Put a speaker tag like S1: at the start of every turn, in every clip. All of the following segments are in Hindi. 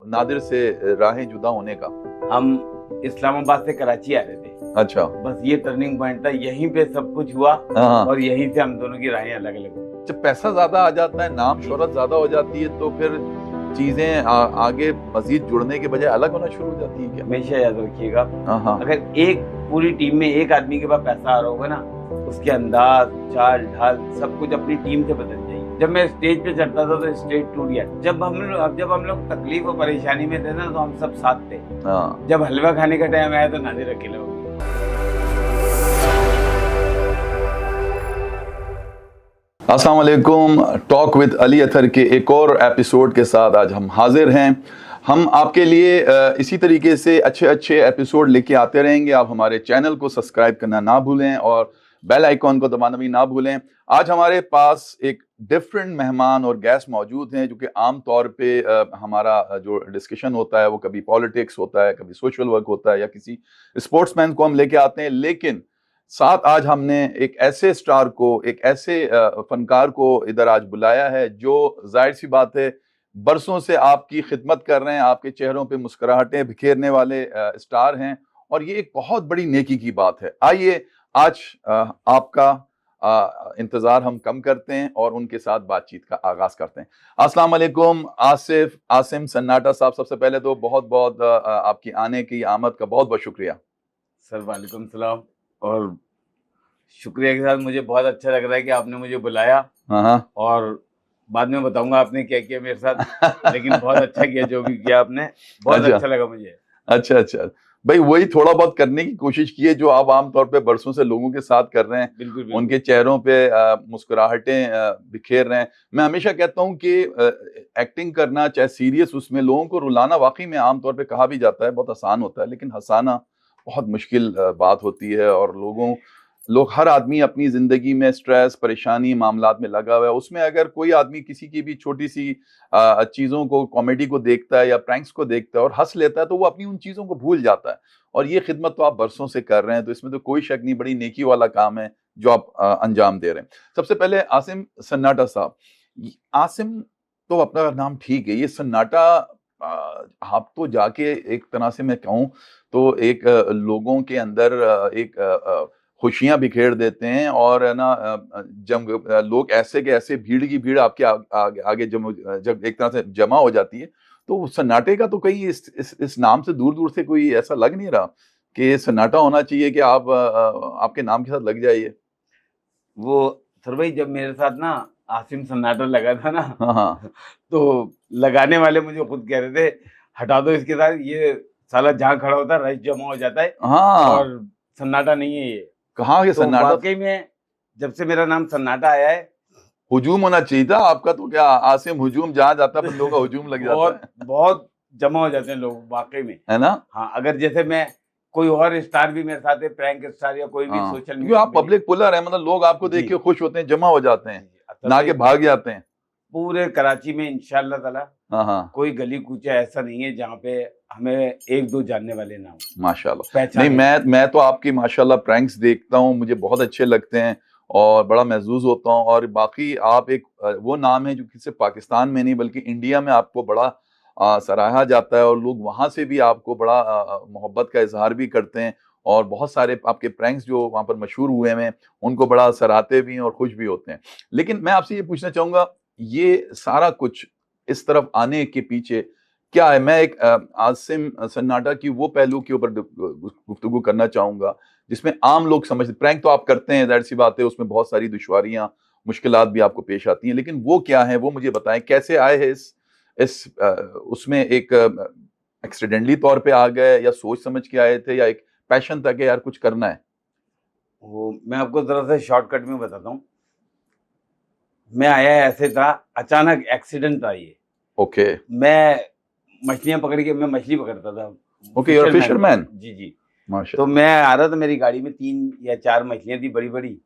S1: नादिर से राहें जुदा होने का?
S2: हम इस्लामाबाद से कराची आ रहे थे।
S1: अच्छा।
S2: बस ये टर्निंग पॉइंट था, यहीं पे सब कुछ हुआ
S1: हाँ।
S2: और यहीं से हम दोनों की राहें अलग अलग हुई।
S1: जब पैसा ज्यादा आ जाता है, नाम शोहरत ज्यादा हो जाती है, तो फिर चीजें आगे मजीद जुड़ने के बजाय अलग होना शुरू हो जाती है क्या?
S2: हमेशा याद रखिएगा,
S1: हाँ।
S2: अगर एक पूरी टीम में एक आदमी के पास पैसा आ रहा होगा ना, उसके अंदाज, चाल ढाल सब कुछ अपनी टीम से बदल जाएगी। जब मैं स्टेज पे चढ़ता था तो स्टेज टूट गया। जब हम लोग तकलीफ और परेशानी में थे ना, तो हम सब साथ थे।
S1: हाँ।
S2: जब हलवा खाने का टाइम आया तो नादिर अकेला हो गया।
S1: अस्सलाम वालेकुम। टॉक विद अली अतर के एक और एपिसोड के साथ आज हम हाजिर हैं। हम आपके लिए इसी तरीके से अच्छे एपिसोड लेके आते रहेंगे। आप हमारे चैनल को सब्सक्राइब करना ना भूलें और बेल आइकॉन को दबाना भी ना भूलें। आज हमारे पास एक डिफरेंट मेहमान और गेस्ट मौजूद हैं, जो कि आम तौर पे हमारा जो डिस्कशन होता है वो कभी पॉलिटिक्स होता है, कभी सोशल वर्क होता है, या किसी स्पोर्ट्समैन को हम लेके आते हैं। लेकिन साथ आज हमने एक ऐसे स्टार को, एक ऐसे फनकार को इधर आज बुलाया है, जो जाहिर सी बात है बरसों से आपकी खिदमत कर रहे हैं, आपके चेहरों पे मुस्कुराहटें बिखेरने वाले स्टार हैं, और ये एक बहुत बड़ी नेकी की बात है। आइए आज आपका इंतजार हम कम करते हैं और उनके साथ बातचीत का आगाज करते हैं। अस्सलाम वालेकुम आसिम सन्नाटा साहब, सबसे पहले तो बहुत बहुत आपकी आने की आमद का बहुत बहुत शुक्रिया।
S2: सर वालेकुम सलाम, और शुक्रिया के साथ मुझे बहुत अच्छा लग रहा है कि आपने मुझे बुलाया।
S1: हाँ।
S2: और बाद में बताऊंगा आपने क्या किया मेरे साथ, लेकिन बहुत अच्छा किया जो भी किया आपने, बहुत अच्छा लगा मुझे।
S1: अच्छा भाई, वही थोड़ा बहुत करने की कोशिश की है जो आप आमतौर पे बरसों से लोगों के साथ कर रहे हैं।
S2: बिल्कुल।
S1: उनके चेहरों पे मुस्कुराहटें बिखेर रहे हैं। मैं हमेशा कहता हूँ कि एक्टिंग करना, चाहे सीरियस, उसमें लोगों को रुलाना वाकई में आमतौर पे कहा भी जाता है बहुत आसान होता है, लेकिन हंसाना बहुत मुश्किल बात होती है। और हर आदमी अपनी जिंदगी में स्ट्रेस, परेशानी, मामलात में लगा हुआ है। उसमें अगर कोई आदमी किसी की भी छोटी सी चीज़ों को, कॉमेडी को देखता है या प्रैंक्स को देखता है और हंस लेता है, तो वो अपनी उन चीज़ों को भूल जाता है। और ये खिदमत तो आप बरसों से कर रहे हैं, तो इसमें तो कोई शक नहीं, बड़ी नेकी वाला काम है जो आप अंजाम दे रहे हैं। सबसे पहले आसिम सन्नाटा साहब, आसिम तो अपना नाम ठीक है, ये सन्नाटा आप तो जाके एक तरह से मैं कहूँ तो एक लोगों के अंदर एक खुशियां बिखेर देते हैं। और है ना, जब लोग ऐसे के ऐसे, भीड़ की भीड़ आपके आगे जब एक तरह से जमा हो जाती है, तो सन्नाटे का तो कहीं इस नाम से दूर दूर से कोई ऐसा लग नहीं रहा कि सन्नाटा होना चाहिए कि आप आपके नाम के साथ लग जाइए।
S2: वो सर भाई, जब मेरे साथ ना आसिम सन्नाटा लगा था ना,
S1: हाँ।
S2: तो लगाने वाले मुझे खुद कह रहे थे हटा दो इसके साथ, ये साला जहाँ खड़ा होता है रश जमा हो जाता है।
S1: हाँ।
S2: और सन्नाटा नहीं है ये।
S1: कहाँ के
S2: तो
S1: सन्नाटा?
S2: वाकई में जब से मेरा नाम सन्नाटा आया है,
S1: हुजूम होना चाहिए था आपका, तो क्या आसिम हुजूम, जहाँ जाता है बंदों का हुजूम लग जाता है।
S2: बहुत जमा हो जाते हैं लोग वाकई में,
S1: है ना?
S2: हाँ, अगर जैसे मैं कोई और स्टार भी मेरे साथ है, प्रैंक स्टार या कोई भी सोशल
S1: क्योंकि
S2: मीडिया
S1: आप पब्लिक पुलर है, मतलब लोग आपको देख के खुश होते हैं, जमा हो जाते हैं, ना के भाग जाते हैं।
S2: पूरे कराची में इंशाल्लाह ताला
S1: हाँ।
S2: कोई गली कूचा ऐसा नहीं है जहाँ पे हमें एक दो जानने वाले ना हो।
S1: माशाल्लाह। नहीं, मैं तो आपकी माशाल्लाह प्रैंक्स देखता हूँ, मुझे बहुत अच्छे लगते हैं और बड़ा महसूस होता हूँ। और बाकी आप एक वो नाम है जो सिर्फ पाकिस्तान में नहीं बल्कि इंडिया में आपको बड़ा सराहा जाता है, और लोग वहाँ से भी आपको बड़ा मोहब्बत का इजहार भी करते हैं। और बहुत सारे आपके प्रैंक्स जो वहाँ पर मशहूर हुए हैं उनको बड़ा सराहते भी हैं और खुश भी होते हैं। लेकिन मैं आपसे ये पूछना चाहूँगा, ये सारा कुछ इस तरफ आने के पीछे क्या है? मैं एक आसिम सन्नाटा की वो पहलू के ऊपर गुफ्तगू करना चाहूँगा जिसमें आम लोग समझते, प्रैंक तो आप करते हैं, जाहिर सी बात है, उसमें बहुत सारी दुश्वारियाँ, मुश्किलात भी आपको पेश आती हैं, लेकिन वो क्या है वो मुझे बताएं। कैसे आए हैं उसमें? एक एक्सीडेंटली तौर पे आ गए, या सोच समझ के आए थे, या एक पैशन था कि यार कुछ करना है?
S2: वो मैं आपको जरा सा शॉर्टकट में बताता हूँ। मैं आया ऐसे था, अचानक एक्सीडेंट था ये।
S1: ओके।
S2: मैं मछलियां पकड़ के, मैं मछली पकड़ता था।
S1: Okay, you are fisherman.
S2: जी।
S1: माशाल्लाह।
S2: तो मैं आ रहा था, मेरी गाड़ी में 3 या 4 मछलियां थी बड़ी बड़ी।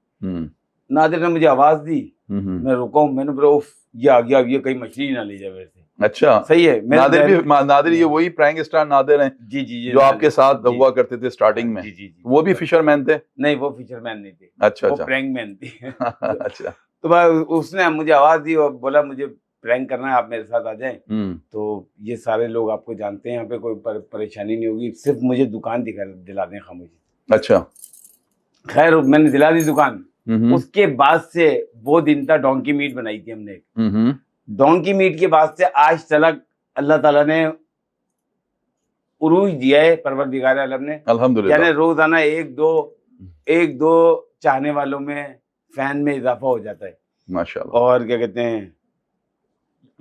S2: नादिर ने मुझे आवाज दी, मैं रुका हूँ, मैंने बोला उफ, ये आ गया, अब ये कहीं मछली ना ले जाए मेरे से।
S1: अच्छा,
S2: सही है।
S1: नादिर ये वही प्रैंक स्टार नादिर हैं
S2: जी
S1: जो आपके साथ हुआ करते थे स्टार्टिंग में?
S2: जी।
S1: वो भी फिशरमैन थे?
S2: नहीं, वो फिशरमैन नहीं थे।
S1: अच्छा,
S2: वो प्रैंक मैन थी।
S1: अच्छा।
S2: तो उसने मुझे आवाज दी और बोला मुझे प्रैंक करना है आप मेरे साथ आ जाएं, तो ये सारे लोग आपको जानते हैं, यहाँ पे कोई परेशानी नहीं होगी, सिर्फ मुझे दुकान दिला दें खामोशी।
S1: अच्छा,
S2: खैर मैंने दिला दी दुकान। उसके बाद से वो दिन था डोंकी मीट बनाई थी हमने। डोंकी मीट के बाद से आज तक अल्लाह ताला ने उरूज दिया है, परवरदिगार आलम ने,
S1: अल्हम्दुलिल्लाह।
S2: यानी रोजाना एक दो चाहने वालों में, फैन में इजाफा हो जाता है
S1: माशाल्लाह।
S2: और क्या कहते हैं,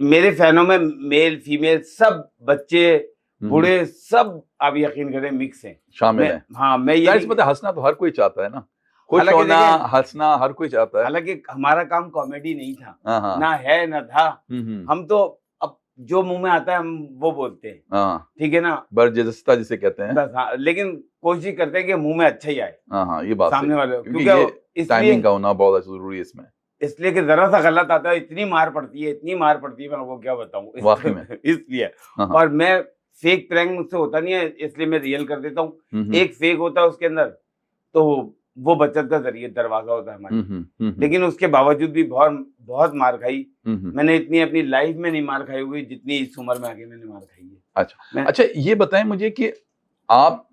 S2: मेरे फैनों में मेल फीमेल सब, बच्चे बूढ़े सब, आप यकीन करें मिक्स हैं,
S1: शामिल हैं।
S2: हाँ, मैं ये
S1: पता हंसना तो हर कोई चाहता है ना, खुश होना, हंसना हर कोई चाहता है।
S2: हालांकि हमारा काम कॉमेडी नहीं था, ना है ना था। हम तो अब जो मुंह में आता है हम वो बोलते हैं, ठीक है ना,
S1: बर्जस्ता जिसे कहते हैं
S2: बस। हाँ, लेकिन कोशिश करते हैं कि मुंह में अच्छा ही आए
S1: ये बात
S2: सामने वाले,
S1: क्योंकि टाइमिंग का होना बहुत जरूरी है इसमें,
S2: इसलिए कि जरा सा गलत आता है इतनी मार पड़ती है मैं आपको क्या बताऊं
S1: वाकई में।
S2: इसलिए और मैं फेक प्रैंक मुझसे होता नहीं है, इसलिए मैं रियल कर देता हूँ। एक फेक होता है उसके अंदर, तो वो बचत का जरिए दरवाजा होता है हमारे। लेकिन उसके बावजूद भी बहुत मार खाई मैंने, इतनी अपनी लाइफ में नहीं मार खाई हुई जितनी इस उम्र में आके मैंने मार खाई है।
S1: अच्छा, ये बताएं मुझे कि आप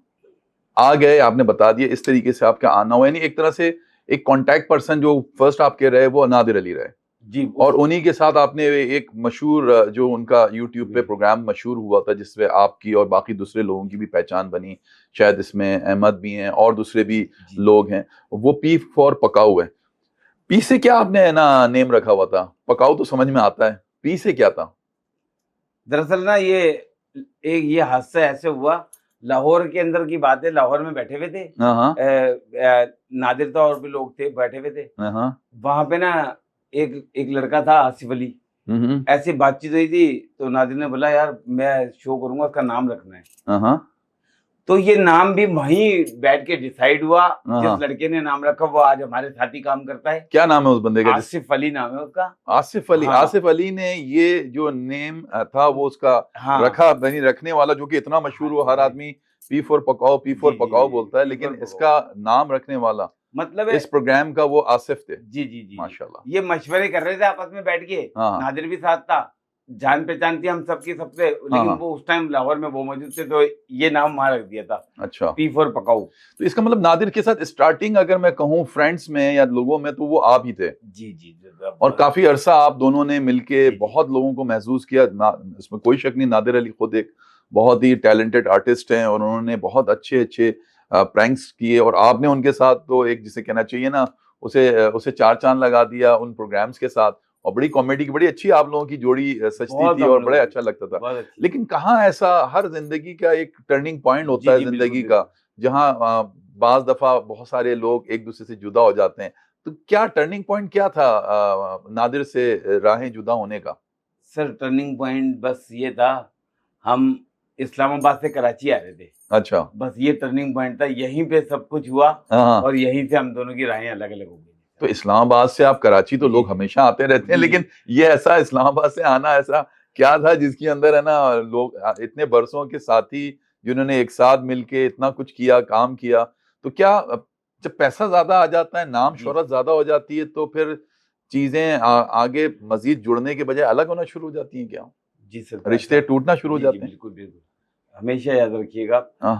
S1: आ गए, आपने बता दिया इस तरीके से आपका आना हुआ, यानी एक तरह से एक कांटेक्ट पर्सन जो फर्स्ट आपके रहे वो नादिर अली रहे
S2: जी,
S1: और उन्हीं के साथ आपने एक मशहूर जो उनका यूट्यूब पे प्रोग्राम मशहूर हुआ था जिसमें आपकी और बाकी दूसरे लोगों की भी पहचान बनी, शायद इसमें अहमद भी हैं और दूसरे भी लोग हैं, वो पी फॉर पकाऊ है। पी से क्या आपने ना नेम रखा हुआ था? पकाऊ तो समझ में आता है, पी से क्या था?
S2: दरअसल ना ये हादसा ऐसे हुआ, लाहौर के अंदर की बात है, लाहौर में बैठे हुए थे, नादिर था और भी लोग थे बैठे हुए थे, वहां पे ना एक लड़का था आसिफ अली, ऐसी बातचीत हुई थी, तो नादिर ने बोला यार मैं शो करूंगा, उसका नाम रखना है। तो ये नाम भी वहीं बैठ के डिसाइड हुआ, जिस लड़के ने नाम रखा वो आज हमारे साथ ही काम करता है।
S1: क्या नाम है उस बंदे का?
S2: आसिफ अली नाम है उसका।
S1: आसिफ अली। आसिफ अली ने ये जो नेम था वो उसका रखा, यानी रखने वाला जो कि इतना मशहूर हुआ, हर आदमी पी फॉर पकाओ बोलता है, लेकिन इसका नाम रखने वाला
S2: मतलब
S1: इस प्रोग्राम का वो आसिफ थे।
S2: जी
S1: माशाल्लाह।
S2: ये मशवरे कर रहे थे आपस में बैठ के, नादिर भी साथ था, जान पहचान थी हम सबकी सबसे, लेकिन वो उस टाइम लाहौर में वो मौजूद थे, तो ये नाम वहां रख दिया था।
S1: अच्छा,
S2: पी फॉर पकाऊ।
S1: तो इसका मतलब नादिर के साथ स्टार्टिंग अगर मैं कहूँ फ्रेंड्स में या लोगों में, तो वो आप ही थे।
S2: जी
S1: और काफी अरसा आप दोनों ने मिलके बहुत लोगों को महसूस किया, इसमें कोई शक नहीं, नादिर अली खुद एक बहुत ही टैलेंटेड आर्टिस्ट हैं और उन्होंने बहुत अच्छे प्रैंक्स किए और आपने उनके साथ तो एक जिसे कहना चाहिए ना, उसे चार चांद लगा दिया उन प्रोग्राम्स के साथ, और बड़ी कॉमेडी की, बड़ी अच्छी आप लोगों की जोड़ी सजती थी और बड़ा अच्छा लगता था। लेकिन कहाँ ऐसा, हर जिंदगी का एक टर्निंग पॉइंट होता है जिंदगी का, जहाँ बाज दफा बहुत सारे लोग एक दूसरे से जुदा हो जाते हैं, तो क्या टर्निंग पॉइंट क्या था नादिर से राहें जुदा होने का?
S2: सर टर्निंग पॉइंट बस ये था, हम इस्लामाबाद से कराची आ रहे थे।
S1: अच्छा,
S2: बस ये टर्निंग पॉइंट था, यहीं पे सब कुछ हुआ और यहीं से हम दोनों की राहें अलग अलग हो गई।
S1: तो इस्लामाबाद से आप कराची तो लोग हमेशा आते रहते हैं, लेकिन ये ऐसा इस्लामाबाद से आना ऐसा क्या था जिसके अंदर है ना, लोग इतने बरसों के साथी जिन्होंने एक साथ मिलके इतना कुछ किया, काम किया, तो क्या जब पैसा ज्यादा आ जाता है, नाम शोहरत ज्यादा हो जाती है, तो फिर चीजें आगे मजीद जुड़ने के बजाय अलग होना शुरू हो जाती हैं क्या?
S2: जी सर,
S1: रिश्ते टूटना शुरू हो जाते हैं?
S2: बिल्कुल हमेशा याद रखिएगा,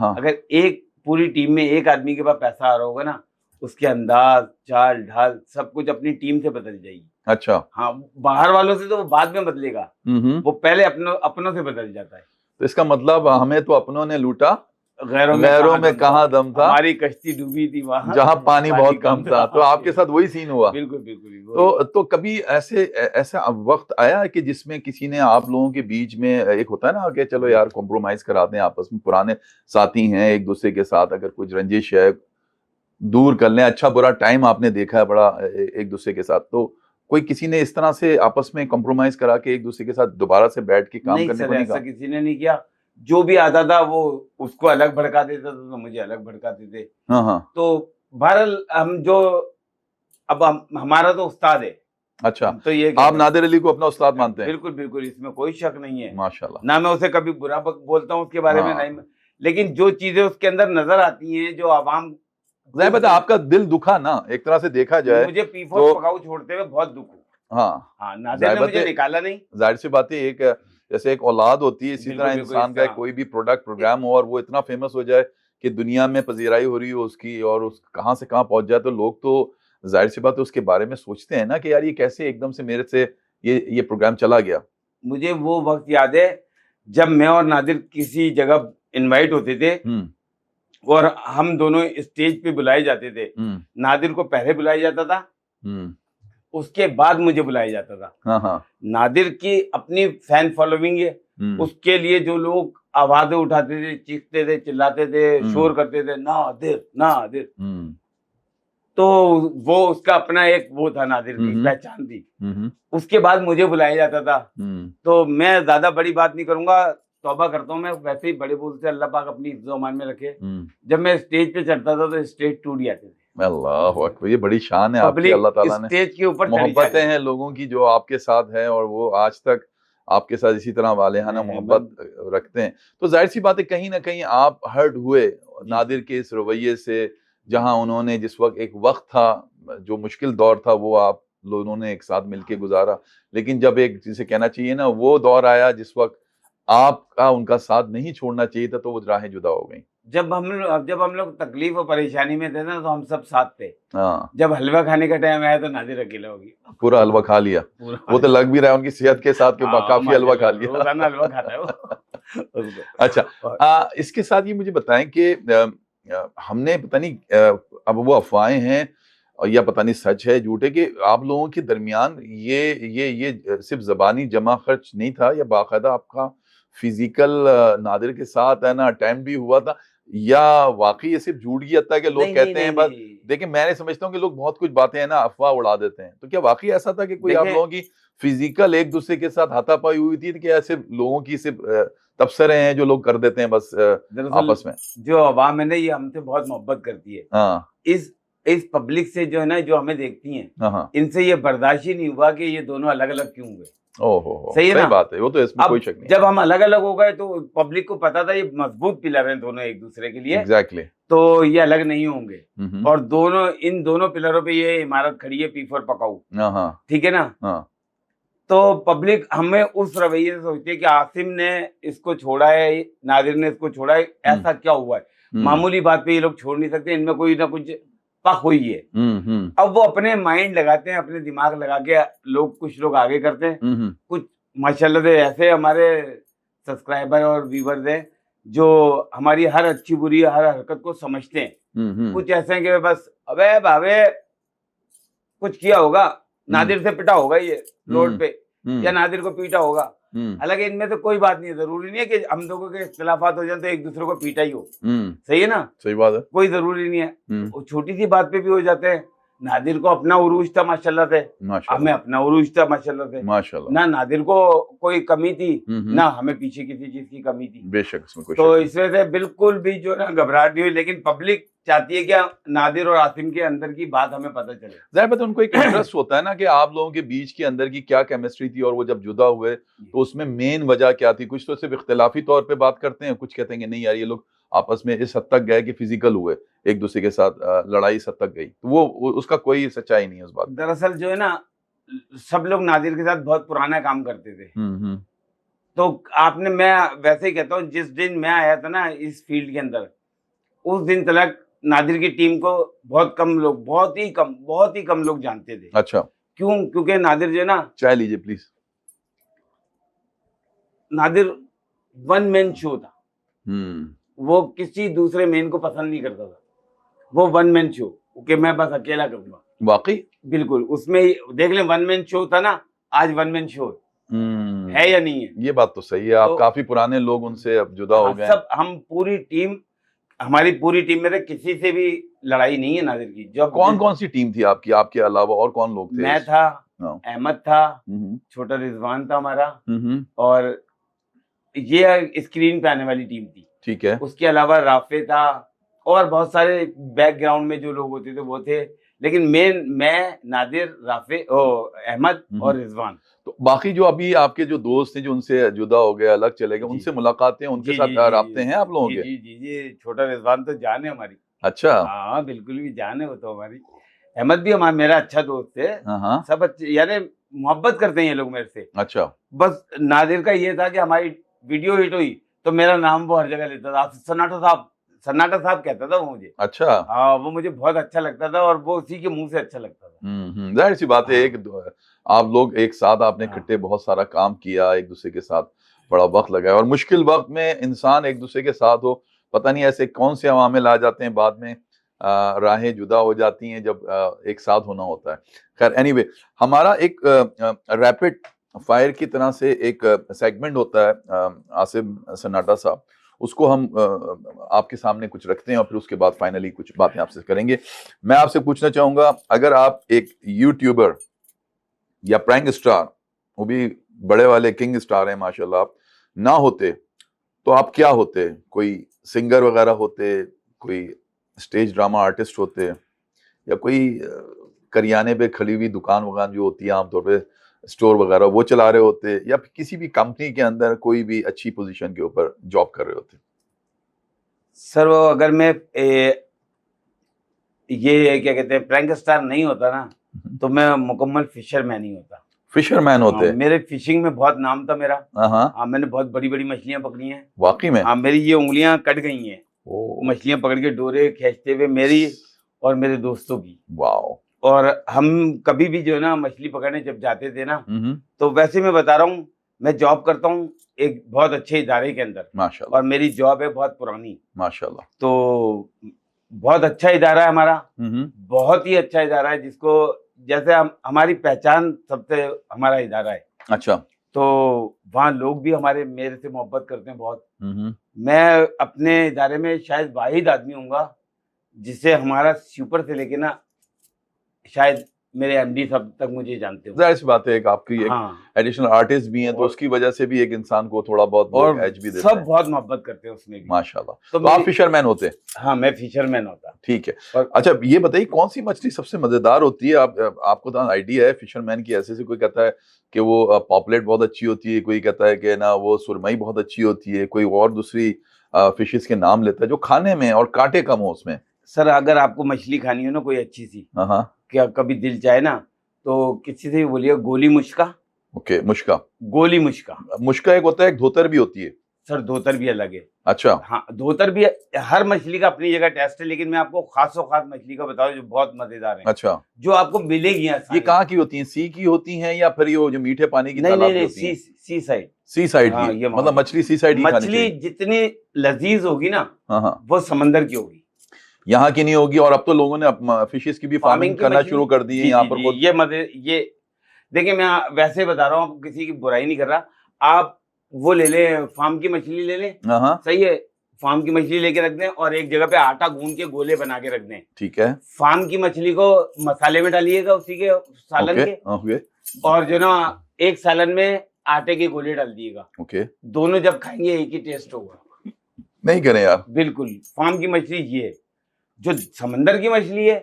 S2: अगर एक पूरी टीम में एक आदमी के पास पैसा आ रहा होगा ना, उसके अंदाज, चाल ढाल सब कुछ अपनी टीम से बदल जाएगी।
S1: अच्छा,
S2: हाँ, बाहर वालों से तो वो बाद में बदलेगा, वो पहले अपनों से बदल जाता है।
S1: तो इसका मतलब हमें तो अपनों ने लूटा, गैरों में कहाँ दम था,
S2: हमारी कश्ती डूबी थी वहां
S1: जहाँ पानी बहुत कम था। तो आपके साथ वही सीन हुआ?
S2: बिल्कुल।
S1: तो कभी ऐसा वक्त आया कि जिसमें किसी ने आप लोगों के बीच में, एक होता है ना कि चलो यार कॉम्प्रोमाइज कराते हैं आपस में, पुराने साथी हैं, एक दूसरे के साथ अगर कुछ रंजिश है दूर कर लें, अच्छा बुरा टाइम आपने देखा है बड़ा एक दूसरे के साथ, तो कोई किसी ने इस तरह से आपस में कॉम्प्रोमाइज करा के एक दूसरे के साथ दोबारा से बैठ के काम करने को नहीं कहा?
S2: ऐसा किसी ने नहीं किया, जो भी आता था वो उसको अलग भड़का देता था, तो मुझे अलग भड़काते थे। तो बहरहाल हमारा तो उस्ताद है।
S1: अच्छा, तो ये आप नादिर अली को अपना उस्ताद मानते हैं?
S2: बिल्कुल, इसमें कोई शक नहीं है।
S1: माशाल्लाह।
S2: ना मैं उसे कभी बुरा बोलता हूँ उसके बारे में, नहीं, लेकिन जो चीजें उसके अंदर नजर आती हैं, जो आवाम,
S1: आपका दिल दुखा ना, एक तरह से देखा जाए,
S2: मुझे पी फॉर पकाऊ छोड़ते हुए बहुत दुख हुआ।
S1: हाँ,
S2: हाँ, नादिर
S1: जाहिर
S2: ने
S1: बात
S2: मुझे
S1: है,
S2: निकाला नहीं।
S1: जाहिर सी बात है, एक जैसे एक औलाद होती है, इसी
S2: बिल्कुल,
S1: तरह
S2: बिल्कुल
S1: इंसान का
S2: इसका
S1: कोई भी प्रोडक्ट प्रोग्राम हो और वो इतना फेमस हो जाए कि दुनिया में पजीराई हो रही हो उसकी, और उस कहाँ से कहाँ पहुंच जाए, तो लोग तो जाहिर सी बात है उसके बारे में सोचते हैं ना कि यार ये कैसे एकदम से मेरे से ये प्रोग्राम चला गया।
S2: मुझे वो वक़्त याद है, जब मैं और नादिर किसी जगह इनवाइट होते थे
S1: हम्म
S2: और हम दोनों स्टेज पे बुलाए जाते थे।
S1: हम्म
S2: नादिर को पहले बुलाया जाता था,
S1: हम्म
S2: उसके बाद मुझे बुलाया जाता था।
S1: हाँ हाँ
S2: नादिर की अपनी फैन फॉलोइंग है,
S1: हम्म
S2: उसके लिए जो लोग आवाज़ें उठाते थे, चीखते थे, चिल्लाते थे,
S1: हम्म
S2: शोर करते थे, नादिर, नादिर।
S1: हम्म
S2: तो वो उसका अपना एक वो था, नादिर की
S1: हम्म
S2: पहचान थी।
S1: हम्म
S2: उसके बाद मुझे बुलाया जाता था।
S1: हम्म
S2: तो मैं ज़्यादा बड़ी बात नहीं करूँगा, तौबा करता हूँ मैं, वैसे ही बड़े बोल से अल्लाह पाक अपनी इज़्ज़ो अमान में रखे।
S1: हम्म
S2: जब मैं स्टेज पे चढ़ता था तो स्टेज टूट जाते थे।
S1: अल्लाह अकबर, ये बड़ी शान है आपकी,
S2: पब्लिक
S1: अल्लाह ताला ने
S2: स्टेज के ऊपर चढ़ी जा
S1: मोहब्बतें
S2: रही
S1: हैं
S2: थी।
S1: लोगों की जो आपके साथ है, और वो आज तक आपके साथ इसी तरह वालेहाना
S2: मैं
S1: मोहब्बत रखते हैं। तो जाहिर सी बात है कहीं ना कहीं आप हर्ट हुए
S2: जी,
S1: नादिर के इस रवैये से, जहां उन्होंने जिस वक्त एक वक्त था जो मुश्किल दौर था वो आप लोगों ने एक साथ मिलके गुजारा, लेकिन जब एक जिसे कहना चाहिए ना वो दौर आया जिस वक्त आपका उनका साथ नहीं छोड़ना चाहिए था, तो वो राहें जुदा हो गई।
S2: जब हम लोग तकलीफ और परेशानी में थे ना, तो हम सब साथ थे।
S1: हाँ,
S2: जब हलवा खाने का टाइम आया तो नादिर अकेला हो गया।
S1: पूरा हलवा खा लिया।
S2: पूरा
S1: वो तो लग भी रहा है उनकी सेहत के साथ कि
S2: हाँ,
S1: काफी हलवा खा
S2: माशाल्लाह
S1: लिया।
S2: रोज़ाना हलवा खाता है वो। उसको
S1: अच्छा,
S2: और
S1: इसके साथ ये मुझे बताएं कि हमने पता नहीं अब वो अफवाहें हैं और या पता नहीं सच है झूठ है कि आप लोगों के दरमियान ये सिर्फ जबानी जमा खर्च नहीं था, या बाकायदा आपका फिजिकल नादिर के साथ है ना अटेम्प्ट भी हुआ था, या वाकई ये सिर्फ झूठ की हद है कि लोग
S2: नहीं, नहीं,
S1: कहते
S2: नहीं,
S1: हैं बस।
S2: नहीं।
S1: देखिए मैंने समझता हूँ कि लोग बहुत कुछ बातें हैं ना अफवाह उड़ा देते हैं, तो क्या वाकई ऐसा था कि कोई आप
S2: देखें,
S1: लोगों की फिजिकल एक दूसरे के साथ हाथापाई हुई थी, कि या सिर्फ लोगों की सिर्फ तबसरे हैं जो लोग कर देते हैं बस
S2: दरअसल
S1: आपस में?
S2: जो अवाम है ना, ये हमसे बहुत मोहब्बत करती है।
S1: हाँ
S2: इस पब्लिक से जो है ना, जो हमें देखती हैं,
S1: हाँ हाँ,
S2: इनसे ये बर्दाश्त ही नहीं हुआ कि ये दोनों अलग-अलग क्यों हुए।
S1: ओहो
S2: सही है
S1: सही
S2: ना?
S1: बात है, वो तो इसमें कोई
S2: अब
S1: शक नहीं।
S2: जब हम अलग-अलग हो गए तो पब्लिक को पता था ये मजबूत पिलर हैं दोनों एक दूसरे के लिए,
S1: एग्जैक्टली।
S2: तो ये अलग नहीं होंगे।
S1: हम्म,
S2: और इन दोनों पिलरों पे ये इमारत खड़ी है, पी फॉर पकाऊ।
S1: हाँ हाँ
S2: ठीक है ना?
S1: हाँ
S2: तो पब्लिक हमें उस रवैये से सोचती है कि आसिम ने इसको छोड़ा है, नादिर ने इसको छोड़ा है,
S1: हम्म
S2: ऐसा क्या हुआ है?
S1: हम्म
S2: मामूली बात पे ये लोग छोड़ नहीं सकते, इनमें कोई ना कुछ पक हुई है।
S1: हम्म
S2: अब वो अपने माइंड लगाते हैं, अपने दिमाग लगा के कुछ लोग आगे करते हैं,
S1: हम्म
S2: कुछ माशाल्लाह से ऐसे हमारे सब्सक्राइबर और व्यूअर्स हैं, जो हमारी हर अच्छी बुरी हर हरकत को समझते हैं।
S1: हम्म
S2: कुछ ऐसे हैं कि बस अबे भावे कुछ किया होगा, नादिर से पिटा होगा ये रोड पे, या
S1: हम्म
S2: नादिर को पीटा होगा।
S1: हम्म
S2: हालांकि इनमें से कोई बात नहीं है, जरूरी नहीं है कि हम लोगों के इख्तिलाफात हो जाए तो एक दूसरे को पीटा ही हो। सही है ना?
S1: सही बात है।
S2: कोई जरूरी नहीं है। वो छोटी सी बात पे भी हो जाते हैं। नादिर को अपना उरूज था माशाल्लाह से, हमें
S1: माशाल्लाह
S2: अपना उरूज था माशाल्लाह से।
S1: माशाल्लाह।
S2: ना नादिर को कोई कमी थी,
S1: हम्म,
S2: ना हमें पीछे किसी चीज की कमी थी।
S1: बेशक इसमें कोई
S2: तो
S1: शक
S2: इस वजह से बिल्कुल भी जो है ना घबराहट नहीं हुई, लेकिन पब्लिक चाहती है कि नादिर और आसिम के अंदर की बात हमें पता चले।
S1: जाहिर बात है उनको एक इंटरेस्ट होता है ना कि आप लोगों के बीच के अंदर की क्या केमिस्ट्री थी, और वो जब जुदा हुए तो उसमें मेन वजह क्या थी। कुछ तो सिर्फ इख्तिलाफी तौर पे बात करते हैं, कुछ कहते हैं कि नहीं यार ये लोग आपस में इस हद तक गए कि फिजिकल हुए, एक दूसरे के साथ लड़ाई इस हद तक गई, तो वो उसका कोई सच्चाई नहीं है उस बात।
S2: दरअसल जो है ना, सब लोग नादिर के साथ बहुत पुराना काम करते थे। तो मैं वैसे ही कहता हूँ, जिस दिन मैं आया था ना इस फील्ड के अंदर, उस दिन तक नादिर की टीम को बहुत ही कम लोग जानते थे।
S1: अच्छा,
S2: क्यों? क्योंकि नादिर जो है ना,
S1: चाय लीजिए please.
S2: Nadir one man show था।
S1: हम्म
S2: वो किसी दूसरे मैन को पसंद नहीं करता था। वो वन मैन शो कि मैं बस अकेला करूंगा।
S1: वाकई।
S2: बिल्कुल, उसमें देख लें, वन मैन शो था ना, आज वन मैन शो है या नहीं है?
S1: ये बात तो सही है, आप
S2: तो
S1: काफी पुराने लोग उनसे अब जुदा हो गए हैं।
S2: सब हम पूरी टीम, हमारी पूरी टीम में से किसी से भी लड़ाई नहीं है नादिर की। जब
S1: कौन कौन सी टीम थी आपकी, आपके अलावा और कौन लोग थे?
S2: मैं था,
S1: हाँ।
S2: अहमद था,
S1: हम्म
S2: छोटा रिजवान था हमारा,
S1: हम्म
S2: और ये स्क्रीन पे आने वाली टीम थी।
S1: ठीक है।
S2: उसके अलावा राफे था, और बहुत सारे बैकग्राउंड में जो लोग होते थे वो थे, लेकिन मैं, नादिर, राफे, अहमद और रिजवान।
S1: तो बाकी जो अभी आपके जो दोस्त हैं जो उनसे जुदा हो गए, अलग चले गए,
S2: जी।
S1: उनसे मुलाकातें, उनके
S2: जी,
S1: साथ
S2: जी, जी,
S1: राब्ते हैं आप लोगों
S2: जी,
S1: के?
S2: जी, जी, जी, छोटा रिजवान तो जान है हमारी।
S1: अच्छा।
S2: हाँ, बिल्कुल भी जान है वो तो हमारी। अहमद भी मेरा अच्छा दोस्त है।
S1: हाँ हाँ
S2: सब अच्छे, यानी मोहब्बत करते हैं ये लोग मेरे से।
S1: अच्छा।
S2: बस नादिर का ये था कि हमारी वीडियो हिट हुई तो मेरा नाम वो हर जगह लेता था, सन्नाटा साहब कहता था वो मुझे।
S1: अच्छा।
S2: हाँ, वो मुझे बहुत अच्छा लगता था और वो उसी के मुंह से अच्छा लगता था।
S1: जाहिर सी बात है,
S2: हाँ,
S1: आप लोग एक साथ आपने
S2: हाँ,
S1: इकट्ठे बहुत सारा काम किया, एक दूसरे के साथ बड़ा वक्त लगाया, और मुश्किल वक्त में इंसान एक दूसरे के साथ हो, पता नहीं ऐसे कौन से अवामिल आ जाते हैं बाद में, राहें जुदा हो जाती हैं जब एक साथ होना होता है। खैर एनीवे, हमारा एक रैपिड फायर की तरह से एक सेगमेंट होता है आसिम सन्नाटा साहब, उसको हम आपके सामने कुछ रखते हैं और फिर उसके बाद फाइनली कुछ बातें आपसे करेंगे। मैं आपसे पूछना चाहूंगा, अगर आप एक यूट्यूबर या प्रैंक स्टार, वो भी बड़े वाले किंग स्टार हैं माशाल्लाह, आप ना होते तो आप क्या होते? कोई सिंगर वगैरह होते, कोई स्टेज ड्रामा आर्टिस्ट होते, या कोई करियाने पे खड़ी हुई दुकान वगैरह जो होती है आमतौर पे, स्टोर वगैरह, वो चला रहे होते, या फिर किसी भी कंपनी के अंदर कोई भी अच्छी पोजीशन के ऊपर जॉब कर रहे होते?
S2: सर वो अगर मैं ये क्या कहते हैं प्रैंक स्टार नहीं होता ना, तो मैं मुकम्मल फिशरमैन ही होता।
S1: फिशरमैन
S2: हाँ,
S1: होते?
S2: मेरे फिशिंग में बहुत नाम था मेरा।
S1: हाँ,
S2: हाँ, मैंने बहुत बड़ी बड़ी मछलियां पकड़ी हैं।
S1: वाकई में?
S2: हाँ, मेरी ये उंगलियां कट गई हैं
S1: ओ,
S2: मछलियां पकड़ के डोरे खींचते हुए, मेरी और मेरे दोस्तों की।
S1: वाओ।
S2: और हम कभी भी जो है ना मछली पकड़ने जब जाते थे ना,
S1: हम्म,
S2: तो वैसे मैं बता रहा हूँ, मैं जॉब करता हूँ एक बहुत अच्छे इदारे के अंदर,
S1: माशाल्लाह
S2: और मेरी जॉब है बहुत पुरानी।
S1: माशाल्लाह।
S2: तो बहुत अच्छा इदारा है हमारा, बहुत ही अच्छा इदारा है, जिसको जैसे हमारी पहचान सबसे हमारा इदारा है।
S1: अच्छा।
S2: तो वहाँ लोग भी हमारे मेरे से मोहब्बत करते हैं बहुत।
S1: हम्म।
S2: मैं अपने इदारे में शायद वाहिद आदमी हूँगा जिससे हमारा सुपर से लेके ना शायद मेरे एमडी सब तक मुझे जानते हो।
S1: जाहिर सी बात है, एक आपकी एक
S2: हाँ,
S1: एडिशनल आर्टिस्ट भी हैं, तो
S2: और
S1: उसकी वजह से भी एक इंसान को थोड़ा बहुत लोग
S2: और
S1: एज भी देते
S2: सब
S1: हैं।
S2: बहुत मोहब्बत करते हैं उसमें भी।
S1: माशाल्लाह।
S2: तो
S1: तो आप
S2: मेरी
S1: फिशरमैन होते?
S2: हाँ, मैं फिशरमैन होता।
S1: ठीक है।
S2: और
S1: अच्छा, ये बताइए कौन सी मछली सबसे मजेदार होती है? आपको तो आइडिया है फिशरमैन की, ऐसे से कोई कहता है कि वो पॉपलेट बहुत अच्छी होती है, कोई कहता है कि ना वो सुरमई बहुत अच्छी होती है, कोई और दूसरी फिशेस के नाम लेता है जो खाने में और कांटे कम हो उसमें।
S2: सर अगर आपको मछली खानी हो ना कोई अच्छी सी,
S1: हाँ हाँ।
S2: क्या कभी दिल चाहे ना, तो किसी से भी बोलिए गोली मुश्का।
S1: ओके, मुश्का।
S2: गोली मुश्का।
S1: मुश्का एक होता है, एक धोतर भी होती है।
S2: सर धोतर भी अलग है।
S1: अच्छा।
S2: हाँ, धोतर भी, हर मछली का अपनी जगह टेस्ट है, लेकिन मैं आपको खासो खास मछली का बता दूं जो बहुत मजेदार है,
S1: अच्छा,
S2: जो आपको मिलेगी
S1: ये
S2: आसानी।
S1: कहाँ की होती हैं? सी की होती हैं या फिर ये वो जो मीठे पानी की
S2: नहीं
S1: तालाब
S2: नहीं
S1: की
S2: नहीं,
S1: होती हैं?
S2: सी साइड।
S1: सी साइड
S2: हाँ,
S1: की,
S2: ये वहाँ
S1: मतलब
S2: की
S1: मछली सी साइड ही खानी
S2: मछली
S1: चाहिए।
S2: जितनी लजीज होगी ना,
S1: हाँ हाँ।
S2: वो समंदर की होगी,
S1: यहाँ की नहीं होगी। और अब तो लोगों ने फिशेस की भी फार्मिंग
S2: फार्मिंग की
S1: करना
S2: मछली।
S1: शुरू कर दी है
S2: जी
S1: यहाँ
S2: जी
S1: पर
S2: जी,
S1: खुद।
S2: ये मजे ये देखिए, मैं वैसे बता रहा हूँ, किसी की बुराई नहीं कर रहा। आप वो ले लें, फार्म की मछली ले लें,
S1: हाँ हाँ।
S2: सही है, फार्म की मछली लेके रख दें और एक जगह पे आटा गूंद के गोले बना के रख दें।
S1: ठीक है।
S2: फार्म की मछली को मसाले में डालिएगा उसी के सालन
S1: ओके
S2: के,
S1: ओके
S2: और जो ना एक सालन में आटे के गोले डाल दिएगा।
S1: ओके।
S2: दोनों जब खाएंगे एक ही टेस्ट होगा।
S1: नहीं करें यार।
S2: बिल्कुल, फार्म की मछली ये है। जो समंदर की मछली है,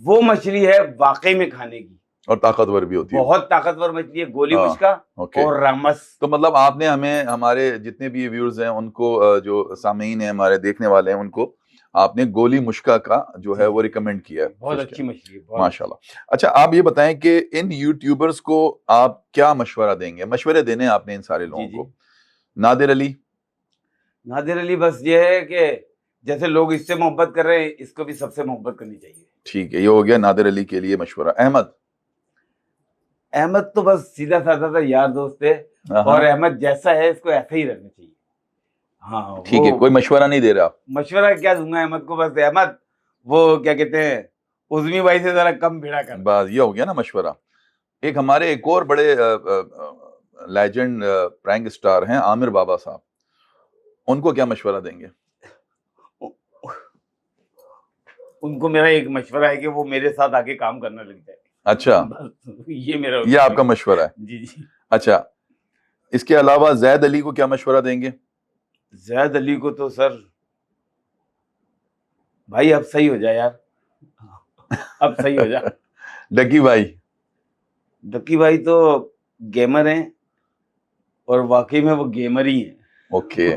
S2: वो मछली है वाकई में खाने की,
S1: और ताकतवर भी होती है वो।
S2: बहुत ताकतवर मछली है, गोली
S1: हाँ,
S2: मुश्का
S1: ओके।
S2: और रामस।
S1: तो मतलब आपने हमें, हमारे जितने भी व्यूअर्स हैं उनको, जो सामीन हैं हमारे देखने वाले हैं उनको, आपने गोली मुश्का का जो है वो रिकमेंड किया है
S2: बहुत
S1: फिश
S2: अच्छी
S1: के।
S2: मछली है, बहुत
S1: माशाल्लाह। अच्छा, आप ये बताएं कि इन यूट्यूबर्स को आप क्या मशवरा देंगे, मशवरे देने हैं आपने इन सारे
S2: जी
S1: लोगों
S2: जी।
S1: को? नादिर अली।
S2: नादिर अली बस ये है कि जैसे लोग इससे मोहब्बत कर रहे हैं, इसको भी सबसे मोहब्बत करनी चाहिए।
S1: ठीक है, ये हो गया नादिर अली के लिए मशवरा। अहमद।
S2: अहमद तो बस सीधा साधा सा यार दोस्त है,
S1: हाँ
S2: और
S1: हाँ,
S2: अहमद जैसा है इसको ऐसा ही रहना चाहिए। हाँ,
S1: ठीक है,
S2: वो
S1: कोई मशवरा नहीं दे रहे आप?
S2: मशवरा क्या दूंगा अहमद को, बस अहमद वो क्या कहते हैं, उजमी भाई से जरा कम भिड़ा कर।
S1: बस ये हो गया ना मशवरा। एक हमारे एक और बड़े लेजेंड प्रैंक स्टार हैं आमिर बाबा साहब, उनको क्या मशवरा देंगे?
S2: उनको मेरा एक मशवरा है कि वो मेरे साथ आके काम करना लग जाए।
S1: अच्छा,
S2: बस ये मेरा
S1: ये आपका मशवरा है?
S2: जी जी।
S1: अच्छा, इसके अलावा जैद अली को क्या मशवरा देंगे?
S2: जैद अली को तो सर, भाई अब सही हो जाए यार, अब सही हो जा।
S1: डकी भाई।
S2: डक्की भाई तो गेमर हैं, और वाकई में वो गेमर ही हैं।
S1: ओके।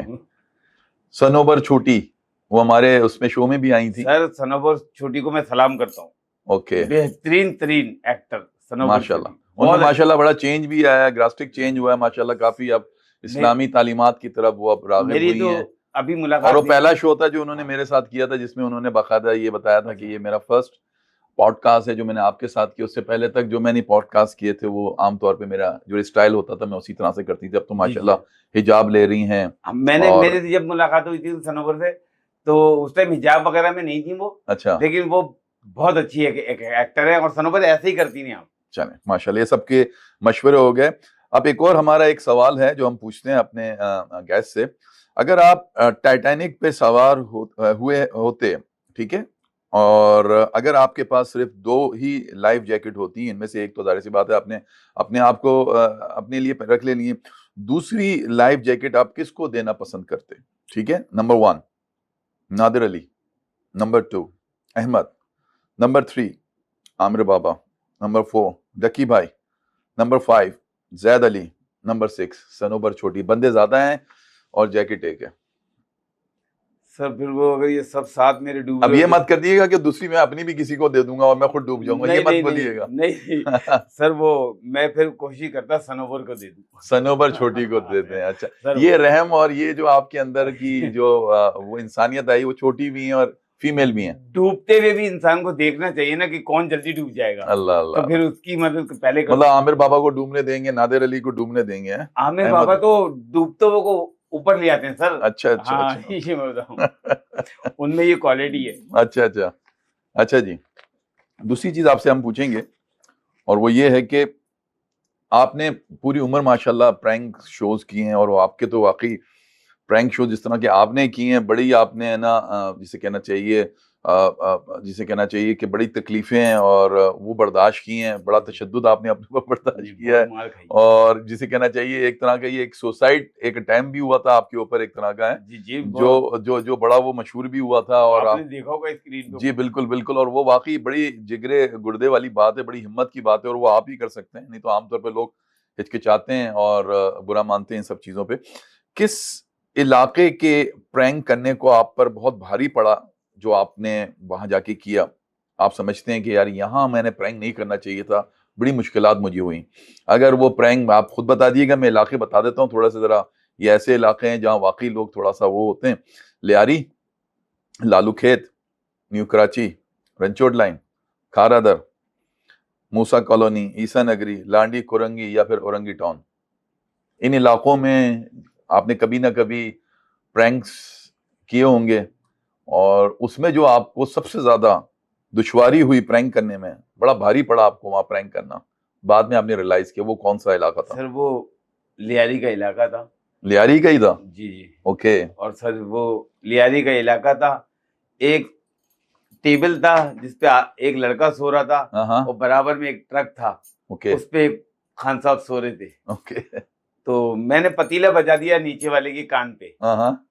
S1: सनोबर छोटी, वो हमारे उसमें शो में भी आई थी।
S2: सर सनोबर छोटी को मैं सलाम करता हूँ,
S1: ओके,
S2: बेहतरीन तरीन एक्टर सनोबर
S1: माशाल्लाह।
S2: छोटी।
S1: उनमें माशाल्लाह बड़ा चेंज भी आया है, ड्रास्टिक चेंज हुआ है माशाल्लाह, काफी अब इस्लामी तालीमात की तरफ वो अब राग़िब
S2: मेरी
S1: हुई
S2: तो
S1: हैं।
S2: अभी
S1: और
S2: मुलाकात
S1: वो
S2: हुई
S1: पहला
S2: थी।
S1: शो था जो उन्होंने मेरे साथ किया था, जिसमें उन्होंने बाकायदा ये बताया था कि ये मेरा फर्स्ट पॉडकास्ट है जो मैंने आपके साथ किया। उससे पहले तक जो मैंने पॉडकास्ट किए थे वो आमतौर पे मेरा जो स्टाइल होता था मैं उसी तरह से करती थी। अब तो
S2: जी, जी।
S1: माशाल्लाह हिजाब ले रही हैं।
S2: मैंने
S1: और
S2: मेरे से जब मुलाकात हुई थी सनोवर से, तो उस टाइम हिजाब वगैरह में नहीं थी वो,
S1: अच्छा,
S2: लेकिन वो बहुत अच्छी एक एक्टर है और सनोवर ऐसे ही करती हैं आप।
S1: चलें माशाल्लाह, ये सबके मशवरे हो गए। अब एक और हमारा एक सवाल है जो हम पूछते हैं अपने गेस्ट से। अगर आप टाइटैनिक पे सवार हुए होते, ठीक है, और अगर आपके पास सिर्फ 2 ही लाइफ जैकेट होती, इनमें से एक तो ज़ाहिर सी बात है आपने अपने आप को अपने लिए रख लेनी है, दूसरी लाइफ जैकेट आप किसको देना पसंद करते? ठीक है, number 1 Nadir Ali, number 2 Ahmad, number 3 Aamir Baba, number 4 डकी भाई, नंबर 5 जैद अली, नंबर 6 सनोबर छोटी। बंदे ज्यादा हैं और जैकेट एक है।
S2: सर फिर वो अगर ये सब साथ मेरे डूब
S1: अब
S2: रहे
S1: ये
S2: होते,
S1: मत कर दिएगा कि दूसरी मैं अपनी भी किसी को दे दूंगा और मैं खुद डूब जाऊंगा, ये
S2: नहीं
S1: मत
S2: नहीं नहीं
S1: बोलिएगा।
S2: नहीं नहीं सर, वो मैं फिर कोशिश करता सनोवर को दे दूं।
S1: सनोबर छोटी को देते हैं। अच्छा,
S2: सर
S1: ये रहम और ये जो आपके अंदर की जो वो इंसानियत आई, वो छोटी भी है और फीमेल भी है।
S2: डूबते हुए भी इंसान को देखना चाहिए ना कि कौन जल्दी डूब जाएगा,
S1: अल्लाह
S2: तो
S1: अल्लाह
S2: फिर
S1: अल्लाह।
S2: उसकी मदद पहले
S1: मतलब
S2: करो।
S1: आमिर बाबा को डूबने देंगे, नादिर अली को डूबने देंगे, हैं?
S2: आमिर बाबा
S1: अहमद।
S2: तो डूबते हुए को ऊपर ले आते हैं सर।
S1: अच्छा अच्छा
S2: हाँ
S1: अच्छा।
S2: ये मैं बताऊं, उनमें ये क्वालिटी है।
S1: अच्छा अच्छा। अच्छा जी, दूसरी चीज आपसे हम पूछेंगे और वो ये है कि आपने पूरी उम्र माशाल्लाह प्रैंक शोज किए हैं, और वो आपके तो वाकई प्रैंक शो जिस तरह के आपने किए हैं, बड़ी आपने है ना जिसे कहना चाहिए कि बड़ी तकलीफें हैं और वो बर्दाश्त की हैं, बड़ा तशद्दुद आपने अपने ऊपर बर्दाश्त
S2: जी
S1: किया है।
S2: बहुत मार खाई।
S1: और जिसे कहना चाहिए एक तरह का ये एक सुसाइड एक टाइम भी हुआ था आपके ऊपर, एक तरह का है
S2: जी जी बहुत,
S1: जो जो जो बड़ा वो मशहूर भी हुआ था। और
S2: आपने
S1: आप
S2: देखा होगा स्क्रीन पे
S1: जी
S2: वो।
S1: बिल्कुल बिल्कुल, और वो वाकई बड़ी जिगरे गुर्दे वाली बात है, बड़ी हिम्मत की बात है, और वो आप ही कर सकते हैं, नहीं तो आमतौर पर लोग हिचकिचाते हैं और बुरा मानते हैं इन सब चीजों पे। किस इलाके के प्रैंक करने को आप पर बहुत भारी पड़ा जो आपने वहां जाके किया? आप समझते हैं कि यार यहाँ मैंने प्रैंक नहीं करना चाहिए था, बड़ी मुश्किलात मुझे हुई। अगर वो प्रैंक आप खुद बता दिएगा, मैं इलाके बता देता हूँ थोड़ा सा जरा। ये ऐसे इलाके हैं जहाँ वाकई लोग थोड़ा सा वो होते हैं। लियारी, लालू खेत, न्यू कराची, रंचोड लाइन, खारादर, मूसा कॉलोनी, ईसा नगरी, लांडी कुरंगी या फिर औरंगी टाउन। इन इलाकों में आपने कभी ना कभी प्रैंक्स किए होंगे, और उसमें जो आपको सबसे ज्यादा दुश्वारी हुई प्रैंक करने में, बड़ा भारी पड़ा आपको वहां प्रैंक करना, बाद में आपने रियलाइज किया, वो कौन सा इलाका था?
S2: सर वो लियारी का इलाका था।
S1: लियारी का ही था?
S2: जी जी।
S1: ओके।
S2: और सर वो लियारी का इलाका था, एक टेबल था जिसपे एक लड़का सो रहा था,
S1: हाँ हाँ।
S2: और बराबर में एक ट्रक था,
S1: ओके
S2: उस पे खान साहब सो रहे थे।
S1: ओके।
S2: तो मैंने पतीला बजा दिया नीचे वाले के कान पे,
S1: हाँ हाँ।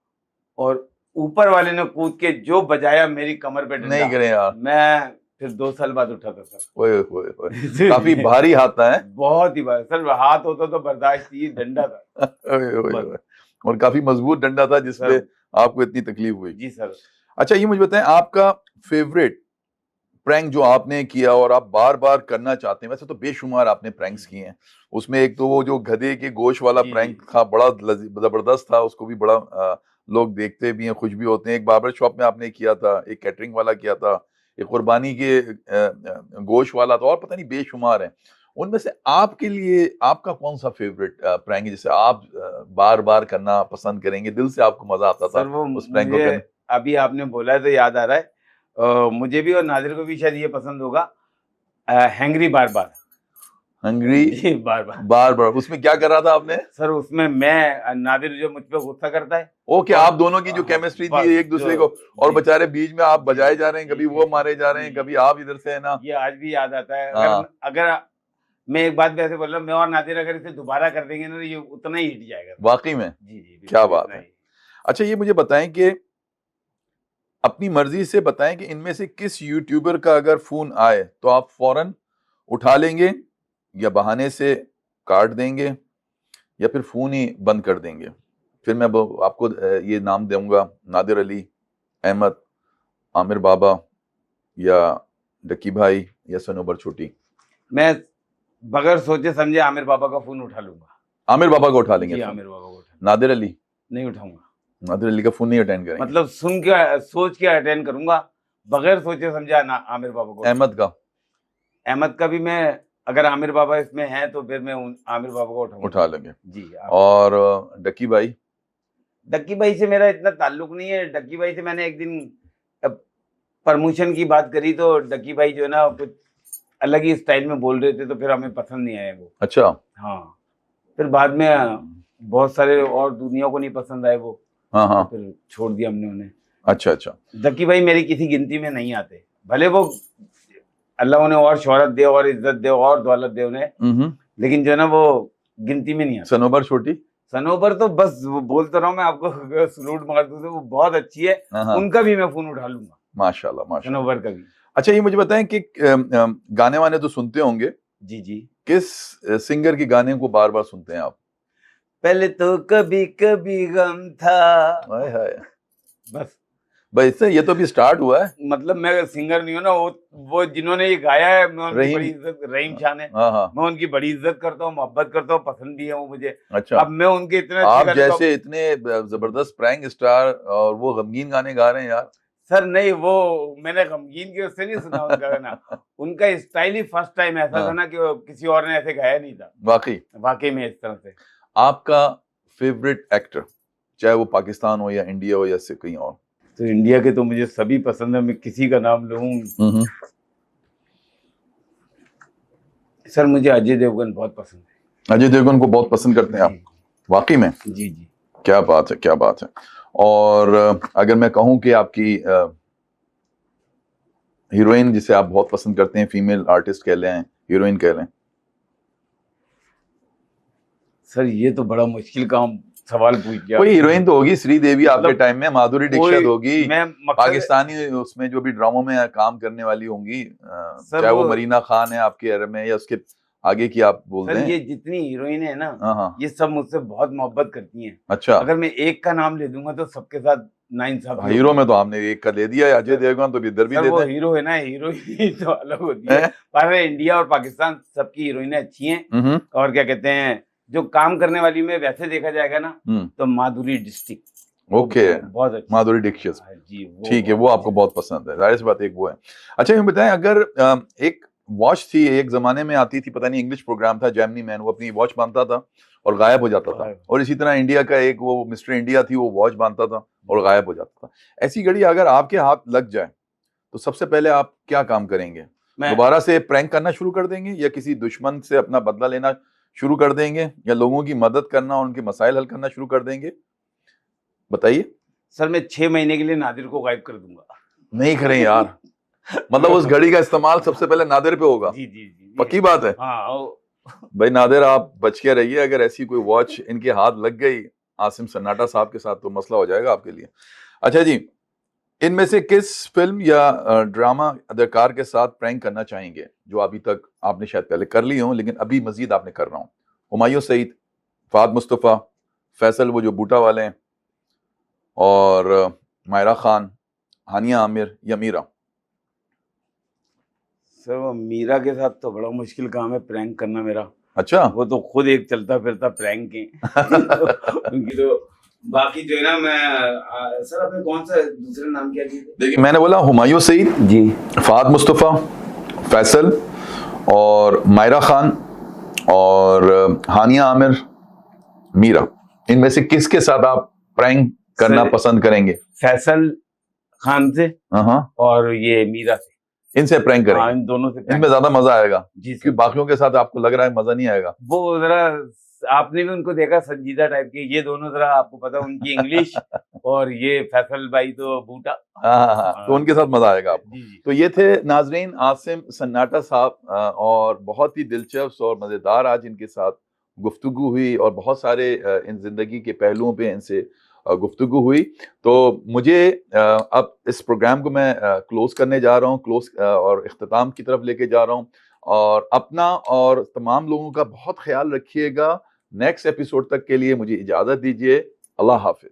S2: और ऊपर वाले ने कूद के जो बजाया मेरी कमर पे डंडा,
S1: नहीं करें यार।
S2: मैं फिर 2 साल बाद उठा था सर।
S1: ओए ओए ओए, काफी भारी हाथ था, है?
S2: बहुत ही बार सर, हाथ होता तो बर्दाश्त, ये डंडा था।
S1: ओए ओए
S2: बस।
S1: ओए। और काफी मजबूत डंडा था जिसपे
S2: सर
S1: आपको इतनी तकलीफ हुई।
S2: जी सर।
S1: अच्छा, ये मुझे बताएं, आपका फेवरेट प्रैंक जो आपने किया और आप बार बार करना चाहते हैं? वैसे तो बेशुमार आपने प्रैंक्स किए हैं, उसमें एक तो वो जो गधे के गोश्त वाला
S2: जी
S1: प्रैंक
S2: जी
S1: था, बड़ा जबरदस्त था, उसको भी बड़ा लोग देखते भी हैं, खुश भी होते हैं। एक बार्बर शॉप में आपने किया था, एक कैटरिंग वाला किया था, एक कुर्बानी के गोश्त वाला था, और पता नहीं बेशुमार है। उनमें से आपके लिए आपका कौन सा फेवरेट प्रैंक है जिसे आप बार बार करना पसंद करेंगे, दिल से आपको मजा आता
S2: सर,
S1: था
S2: वो
S1: उस प्रैंक को
S2: मुझे
S1: करने?
S2: अभी आपने बोला है तो याद आ रहा है, मुझे भी और नादिर को भी शायद ये पसंद होगा, हैंग्री बार बार।
S1: हंगरी
S2: जी बार बार।
S1: बार बार, उसमें क्या कर रहा था आपने?
S2: सर उसमें मैं, नादिर जो मुझ पे गुस्सा करता है,
S1: ओके,
S2: और
S1: आप दोनों की जो
S2: हाँ,
S1: केमिस्ट्री
S2: बस
S1: थी एक दूसरे को, और
S2: जी
S1: बेचारे बीच में आप
S2: जी
S1: बजाए जा रहे हैं,
S2: जी
S1: कभी
S2: जी
S1: वो मारे जा रहे हैं,
S2: जी
S1: कभी
S2: जी,
S1: आप इधर से है ना।
S2: ये आज भी याद आता है। अगर
S1: हाँ
S2: अगर मैं एक बात वैसे बोल रहा हूँ, मैं और नादिर अगर इसे दोबारा कर देंगे ना, तो ये उतना ही हिट जाएगा।
S1: वाकई में,
S2: जी जी
S1: क्या
S2: बिल्कुल
S1: बात
S2: इतना
S1: है।
S2: ही।
S1: अच्छा, ये मुझे बताएं कि अपनी मर्जी से बताएं कि इनमें से किस यूट्यूबर का अगर फोन आए तो आप फौरन उठा लेंगे, या बहाने से काट देंगे, या फिर फोन ही बंद कर देंगे? फिर मैं आपको ये नाम दूंगा, नादिर अली, अहमद, आमिर बाबा, या डकी भाई, या सनोबर छोटी।
S2: मैं बगैर सोचे समझे आमिर बाबा का फोन उठा लूंगा।
S1: आमिर बाबा को उठा लेंगे?
S2: जी, आमिर बाबा को उठा
S1: नादिर अली?
S2: नहीं उठाऊंगा।
S1: नादिर अली का फोन नहीं अटेंड करेंगे?
S2: मतलब सुन के सोच के अटेंड करूंगा, बगैर सोचे समझे आमिर बाबा को।
S1: अहमद का?
S2: अहमद का भी मैं, अगर आमिर बाबा इसमें हैं तो फिर मैं आमिर बाबा को
S1: उठा लेंगे।
S2: जी।
S1: और डक्की भाई?
S2: डक्की भाई से मेरा इतना ताल्लुक नहीं है। डक्की भाई से मैंने एक दिन प्रमोशन की बात करी तो डक्की भाई जो है ना कुछ अलग ही स्टाइल में बोल रहे थे, तो फिर हमें पसंद नहीं आया वो।
S1: अच्छा।
S2: हाँ, फिर बाद में बहुत सारे और दुनिया को नहीं पसंद आए वो।
S1: हाँ हाँ,
S2: तो फिर छोड़ दिया हमने उन्हें।
S1: अच्छा अच्छा।
S2: डक्की भाई मेरी किसी गिनती में नहीं आते, भले वो अल्लाह उन्हें और शोहरत दे और इज्जत दे और दौलत दे उन्हें, लेकिन जो है ना वो गिनती में नहीं आते।
S1: सनोबर छोटी?
S2: सनोबर तो बस बोल तो रहा हूँ मैं आपको, सलूट मार दूं तो वो बहुत अच्छी है।
S1: हाँ।
S2: उनका भी मैं फोन उठा लूंगा।
S1: माशाल्लाह माशाल्लाह।
S2: सनोबर का भी।
S1: अच्छा, ये मुझे बताएं कि गाने वाने तो सुनते होंगे,
S2: जी जी।
S1: किस सिंगर के गाने को बार बार सुनते हैं आप?
S2: पहले तो कभी कभी गम था।
S1: हाय हाय,
S2: बस
S1: भाई इससे ये तो अभी स्टार्ट हुआ है।
S2: मतलब मैं सिंगर नहीं हूँ ना, वो जिन्होंने ये गाया है, मैं उनकी
S1: रहीम।
S2: बड़ी इज्जत, रहीम शान है।
S1: हाँ हाँ,
S2: मैं उनकी बड़ी इज्जत करता हूँ, मोहब्बत करता हूँ, पसंद भी है वो मुझे।
S1: अच्छा।
S2: अब मैं उनके इतने अच्छे
S1: आप
S2: गाने तो
S1: जैसे इतने जबरदस्त प्रैंक स्टार और वो गमगीन गाने गा रहे हैं यार।
S2: सर नहीं, वो मैंने गमगीन के उससे नहीं सुना उनका गाना। उनका स्टाइल ही फर्स्ट टाइम ऐसा
S1: हाँ।
S2: था ना कि वो किसी और ने ऐसे गाया नहीं था
S1: वाकई।
S2: वाकई में इस तरह से।
S1: आपका फेवरेट एक्टर, चाहे वो पाकिस्तान हो या इंडिया हो या से कहीं और?
S2: तो इंडिया के तो मुझे सभी पसंद है, मैं किसी का नाम लूं। सर मुझे अजय देवगन बहुत पसंद है।
S1: अजय देवगन को बहुत पसंद करते हैं आप? वाकई में?
S2: जी जी।
S1: क्या बात है, क्या बात है। और अगर मैं कहूं कि आपकी हीरोइन जिसे आप बहुत पसंद करते हैं, फीमेल आर्टिस्ट कह लें, हीरोइन कह लें?
S2: सर ये तो बड़ा मुश्किल काम सवाल पूछ लिया।
S1: कोई हीरोइन तो होगी, श्रीदेवी आपके टाइम में, माधुरी दीक्षित होगी, पाकिस्तानी उसमें जो भी ड्रामों में काम करने वाली होंगी, चाहे वो मरीना खान है आपके एरा में या उसके आगे की आप बोलते हैं।
S2: ये जितनी हीरोइन है ना,
S1: हाँ,
S2: ये सब मुझसे बहुत मोहब्बत करती हैं।
S1: अच्छा।
S2: अगर मैं एक का नाम ले दूंगा तो सबके साथ नाइंसाफी।
S1: हीरो में तो आपने एक का ले दिया है, अजय देवगन तो इधर भी दे
S2: वो
S1: दें।
S2: हीरो है ना, हीरोइन तो अलग होती है। पर इंडिया और पाकिस्तान सबकी हीरोइनें अच्छी हैं। और क्या कहते हैं, जो काम करने वाली में वैसे देखा जाएगा ना तो माधुरी डिस्ट्रिक्ट।
S1: ओके,
S2: बहुत अच्छी
S1: माधुरी दीक्षित
S2: जी,
S1: ठीक है, वो आपको बहुत पसंद है, जाहिर सी बात एक वो है। अच्छा ये बताएं, अगर एक वॉच थी, एक जमाने में आती थी, पता नहीं इंग्लिश प्रोग्राम था, जेमिनी मैन, वो अपनी वॉच बांधता था और गायब हो जाता था, और इसी तरह इंडिया का एक वो मिस्टर इंडिया थी, वो वॉच बांधता था और गायब हो जाता था। ऐसी घड़ी अगर आपके हाथ लग जाए तो सबसे पहले आप क्या काम करेंगे? दोबारा से प्रैंक करना शुरू कर देंगे, या किसी दुश्मन से अपना बदला लेना शुरू कर देंगे, या लोगों की मदद करना, उनके मसाइल हल करना शुरू कर देंगे? बताइए।
S2: सर मैं 6 महीने के लिए नादिर को गायब कर दूंगा।
S1: नहीं करें यार, मतलब उस घड़ी का इस्तेमाल सबसे पहले नादिर पे होगा?
S2: जी जी जी,
S1: पक्की बात है?
S2: हाँ।
S1: भाई नादिर आप बच के रहिए, अगर ऐसी कोई वॉच इनके हाथ लग गई आसिम सन्नाटा साहब के साथ तो मसला हो जाएगा आपके लिए। अच्छा जी, इनमें से किस फिल्म या ड्रामा अदाकार के साथ प्रैंक करना चाहेंगे जो अभी तक आपने शायद पहले कर ली हो लेकिन अभी मजीद आपने कर रहा हूँ? हुमायूं सईद, फहद मुस्तफ़ा, फैसल वो जो बूटा वाले हैं, और मायरा खान, हानिया आमिर या मीरा?
S2: सर वो मीरा के साथ तो बड़ा मुश्किल काम है प्रैंक करना मेरा।
S1: अच्छा।
S2: वो तो खुद एक चलता फिरता प्रैंक है। उनकी तो बाकी जो है ना, मैं सर आपने कौन सा दूसरा नाम क्या किया?
S1: देखिए मैंने बोला हुमायूं सईद
S2: जी,
S1: फहद मुस्तफ़ा, फैसल और मायरा खान और हानिया आमिर, मीरा, इनमें से किसके साथ आप प्रैंक करना पसंद करेंगे?
S2: फैसल खान से और ये मीरा से, इनसे प्रैंक करेंगे। इन दोनों से
S1: इनमें ज्यादा मजा आएगा
S2: जी,
S1: क्योंकि बाकियों के साथ आपको लग रहा है मजा नहीं आएगा।
S2: वो जरा आपने भी उनको देखा संजीदा टाइप के, ये दोनों जरा आपको पता उनकी इंग्लिश और ये फैसल भाई तो बूटा।
S1: तो उनके साथ मजा आएगा आपको। तो ये थे नाजरीन आसिम सन्नाटा साहब, और बहुत ही दिलचस्प और मजेदार आज इनके साथ गुफ्तगू हुई और बहुत सारे इन जिंदगी के पहलुओं पे इनसे गुफ्तगू हुई। तो मुझे अब इस प्रोग्राम को मैं क्लोज करने जा रहा हूँ, क्लोज और इख्तिताम की तरफ लेके जा रहा हूँ, और अपना और तमाम लोगों का बहुत ख्याल रखिएगा। नेक्स्ट एपिसोड तक के लिए मुझे इजाज़त दीजिए। अल्लाह हाफिज।